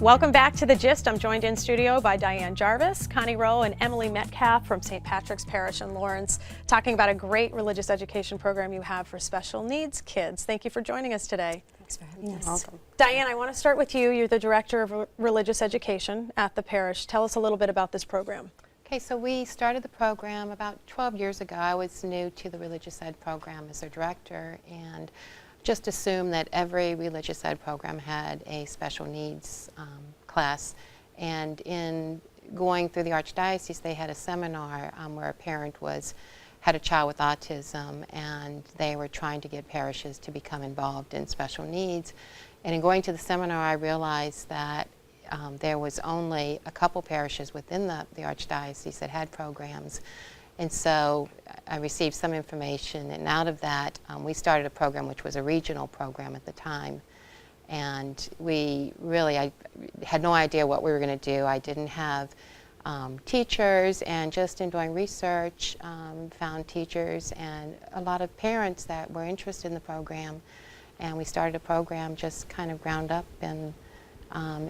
Welcome back to The Gist. I'm joined in studio by Diane Jarvis, Connie Rowe, and Emily Metcalf from St. Patrick's Parish in Lawrence, talking about a great religious education program you have for special needs kids. Thank you for joining us today. Thanks for having us. Welcome. Diane, I want to start with you. You're the Director of Religious Education at the parish. Tell us a little bit about this program. Okay, so we started the program about 12 years ago. I was new to the religious ed program as their director, and just assumed that every religious ed program had a special needs class. And in going through the Archdiocese, they had a seminar where a parent had a child with autism, and they were trying to get parishes to become involved in special needs. And in going to the seminar, I realized that there was only a couple parishes within the Archdiocese that had programs. And so I received some information, and out of that, we started a program which was a regional program at the time. And I had no idea what we were going to do. I didn't have teachers, and just in doing research, found teachers and a lot of parents that were interested in the program. And we started a program just kind of ground up, and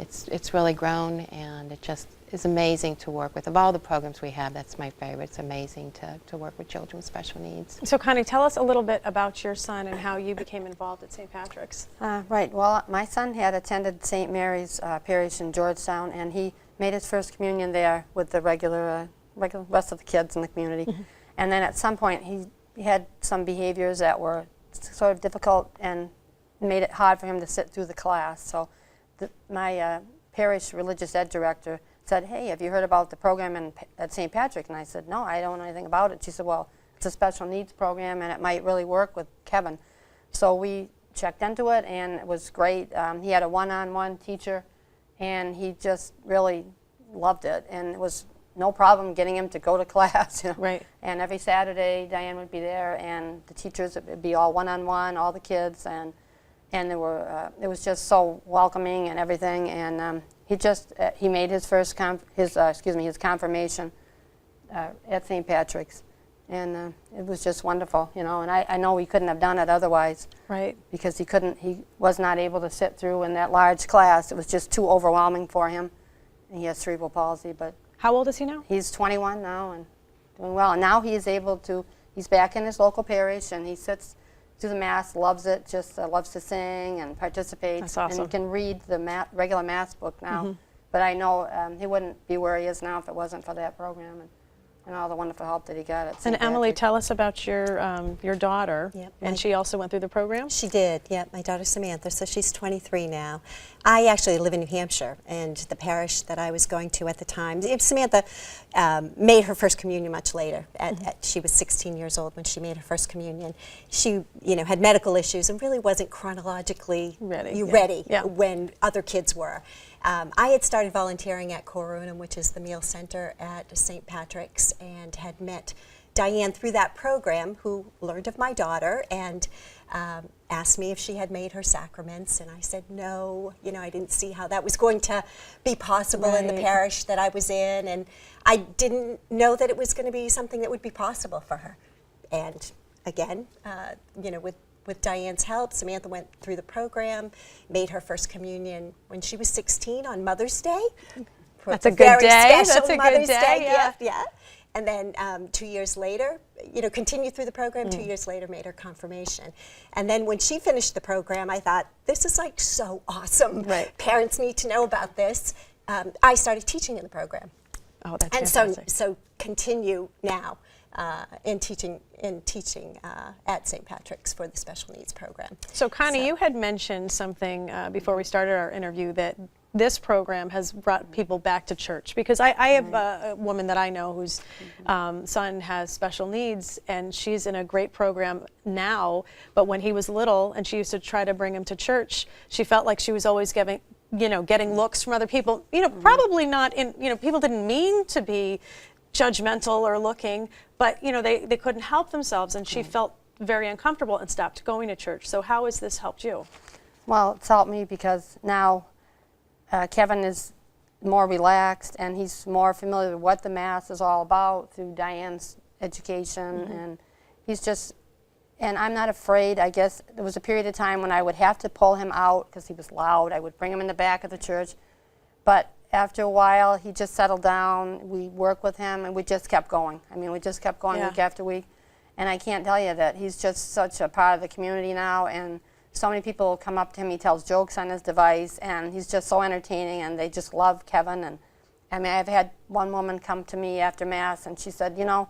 it's really grown, and it just is amazing to work with. Of all the programs we have, that's my favorite. It's amazing to work with children with special needs. So Connie, tell us a little bit about your son and how you became involved at St. Patrick's. Right. Well, my son had attended St. Mary's Parish in Georgetown, and he made his first communion there with the regular rest of the kids in the community. Mm-hmm. And then at some point, he had some behaviors that were sort of difficult and made it hard for him to sit through the class. So my parish religious ed director said, "Hey, have you heard about the program at St. Patrick?" And I said, "No, I don't know anything about it." She said, "Well, it's a special needs program, and it might really work with Kevin." So we checked into it, and it was great. He had a one-on-one teacher, and he just really loved it. And it was no problem getting him to go to class. You know? Right. And every Saturday, Diane would be there, and the teachers would be all one-on-one, all the kids, and there were it was just so welcoming and everything. And he made his first his confirmation at St. Patrick's, and it was just wonderful, you know. And I know he couldn't have done it otherwise, right? Because he was not able to sit through in that large class. It was just too overwhelming for him. And he has cerebral palsy, but how old is he now? He's 21 now and doing well. And now he's back in his local parish, and he sits through the Mass, loves it, just loves to sing and participate. That's awesome. And he can read the regular Mass book now. Mm-hmm. But I know he wouldn't be where he is now if it wasn't for that program and all the wonderful help that he got at St. And Emily, Patrick. tell us about your daughter. Yep, and she also went through the program? She did, yeah. My daughter Samantha, so she's 23 now. I actually live in New Hampshire, and the parish that I was going to at the time, Samantha made her first communion much later. She was 16 years old when she made her first communion. She, had medical issues and really wasn't chronologically ready when other kids were. I had started volunteering at Corunum, which is the meal center at St. Patrick's, and had met Diane through that program, who learned of my daughter and asked me if she had made her sacraments, and I said no. I didn't see how that was going to be possible in the parish that I was in, and I didn't know that it was going to be something that would be possible for her. And again, with Diane's help, Samantha went through the program, made her first communion when she was 16 on Mother's Day. That's a good day. That's a Mother's good day. Yeah. Yeah. And then 2 years later, continued through the program. 2 years later, made her confirmation. And then when she finished the program, I thought, this is like so awesome. Right. Parents need to know about this. I started teaching in the program. Oh, that's and fantastic. so continue now in teaching at St. Patrick's for the special needs program. So Connie, you had mentioned something before we started our interview, that this program has brought people back to church, because I have a woman that I know whose son has special needs, and she's in a great program now, but when he was little and she used to try to bring him to church, she felt like she was always getting looks from other people, probably not people didn't mean to be judgmental or looking, but they couldn't help themselves, and she felt very uncomfortable and stopped going to church. So how has this helped you? Well, it's helped me because now Kevin is more relaxed, and he's more familiar with what the Mass is all about through Diane's education, and he's just, and I'm not afraid. I guess there was a period of time when I would have to pull him out because he was loud. I would bring him in the back of the church, But after a while, he just settled down. We worked with him, and we just kept going. I mean, we just kept going Yeah. week after week. And I can't tell you that he's just such a part of the community now, and so many people come up to him. He tells jokes on his device, and he's just so entertaining, and they just love Kevin. And I mean, I've had one woman come to me after Mass, and she said, you know,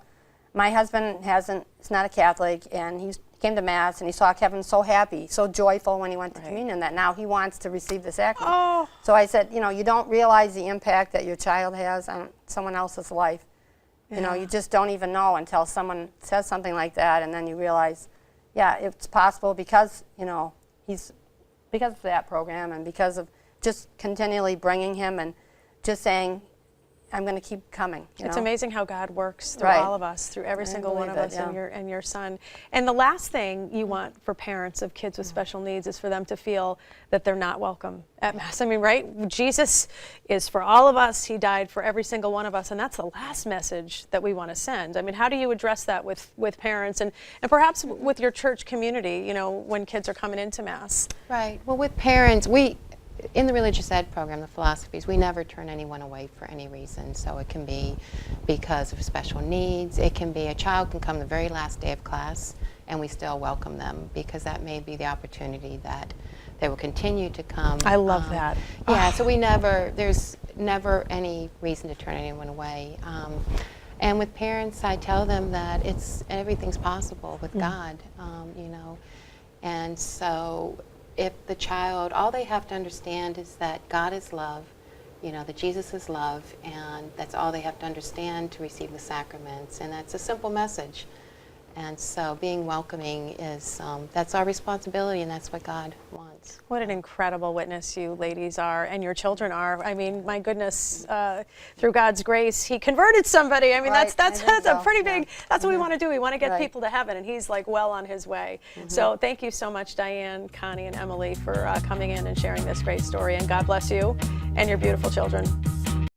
my husband is not a Catholic, and he came to Mass, and he saw Kevin so happy, so joyful when he went to communion, that now he wants to receive the sacrament. Oh. So I said, you know, you don't realize the impact that your child has on someone else's life. You know, you just don't even know until someone says something like that, and then you realize, yeah, it's possible because, you know, because of that program and because of just continually bringing him and just saying, I'm going to keep coming. You It's know? amazing how God works through Right. all of us, through every I single one of believe us, it, and your son. And the last thing you want for parents of kids with special needs is for them to feel that they're not welcome at Mass. I mean, right? Jesus is for all of us. He died for every single one of us, and that's the last message that we want to send. I mean, how do you address that with parents and perhaps with your church community, you know, when kids are coming into Mass? Right. Well, with parents, in the religious ed program, the philosophies, we never turn anyone away for any reason. So it can be because of special needs. It can be a child can come the very last day of class, and we still welcome them because that may be the opportunity that they will continue to come. I love that. Yeah, so there's never any reason to turn anyone away. And with parents, I tell them that everything's possible with God, you know. And so if the child, all they have to understand is that God is love, you know, that Jesus is love, and that's all they have to understand to receive the sacraments, and that's a simple message. And so being welcoming is, that's our responsibility, and that's what God wants. What an incredible witness you ladies are, and your children are. I mean, my goodness, through God's grace, he converted somebody. I mean, Right, that's I think a so, pretty yeah. big, that's what we want to do. We want to get Right. people to heaven, and he's like well on his way. So thank you so much, Diane, Connie, and Emily for coming in and sharing this great story, and God bless you and your beautiful children.